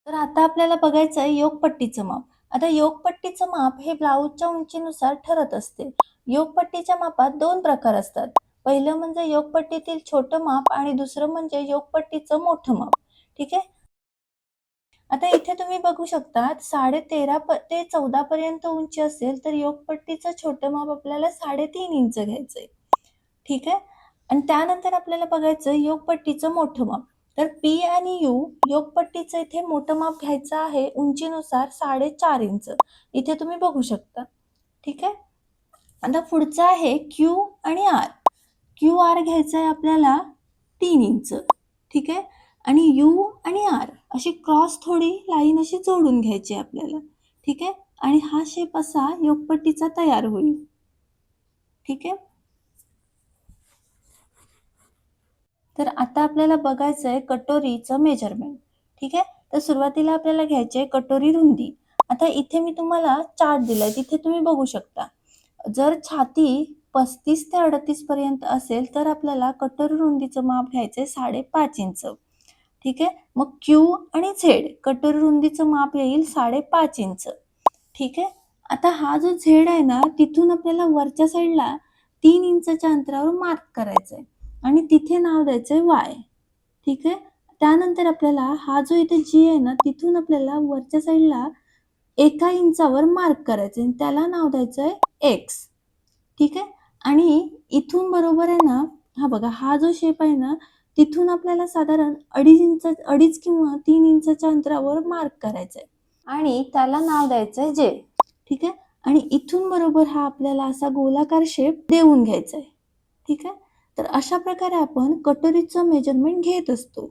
तर आता आपल्याला बघायचं आहे योगपट्टीचं माप. आता योगपट्टीचं माप हे ब्लाऊजच्या उंचीनुसार ठरत असते. योगपट्टीच्या मापात 2 प्रकार असतात. पहिलं म्हणजे योगपट्टीतील छोटं माप आणि दुसरं म्हणजे योगपट्टीचं मोठं माप. ठीक आहे. आता इथे तुम्ही बघू शकता 13.5 ते 14 पर्यंत उंची असेल तर योगपट्टीचं छोटं माप आपल्याला 3.5 इंच घ्यायचंय. ठीक आहे. आणि त्यानंतर आपल्याला बघायचं योगपट्टीचं मोठं माप. तर पी आणि यू योगपट्टीचं इथे मोठं माप घ्यायचं आहे उंचीनुसार 4.5 इंच. इथे तुम्ही बघू शकता. ठीक आहे. आता पुढचं आहे क्यू आणि आर. क्यू आर घ्यायचं आहे आपल्याला 3 इंच. ठीक आहे. आणि यू आणि आर अशी क्रॉस थोडी लाईन अशी जोडून घ्यायची आहे आपल्याला. ठीक आहे. आणि हा शेप असा योगपट्टीचा तयार होईल. ठीक आहे. तर आता आपल्याला बघायचं आहे कटोरीचं मेजरमेंट. ठीक आहे. तर सुरुवातीला आपल्याला घ्यायची आहे कटोरी रुंदी. आता इथे मी तुम्हाला चार्ट दिलाय तिथे तुम्ही बघू शकता. जर छाती 35 ते 38 पर्यंत असेल तर आपल्याला कटोरी रुंदीचं माप घ्यायचंय 5.5 इंच. ठीक आहे. मग क्यू आणि झेड कटोरी रुंदीचं माप येईल 5.5 इंच. ठीक आहे. आता हा जो झेड आहे ना तिथून आपल्याला वरच्या साईडला 3 इंचच्या अंतरावर मार्क करायचंय आणि तिथे नाव द्यायचंय वाय. ठीक आहे. त्यानंतर आपल्याला हा जो इथे जी आहे ना तिथून आपल्याला वरच्या साईडला 1 इंचावर मार्क करायचंय आणि त्याला नाव द्यायचंय एक्स. ठीक आहे. आणि इथून बरोबर आहे ना हा बघा हा जो शेप आहे ना तिथून आपल्याला साधारण 2.5 किंवा 3 इंचच्या अंतरावर मार्क करायचंय आणि त्याला नाव द्यायचंय जे. ठीक आहे. आणि इथून बरोबर हा आपल्याला असा गोलाकार शेप देऊन घ्यायचा आहे. ठीक आहे. तर अशा प्रकारे आपण कटोरीचं मेजरमेंट घेत असतो.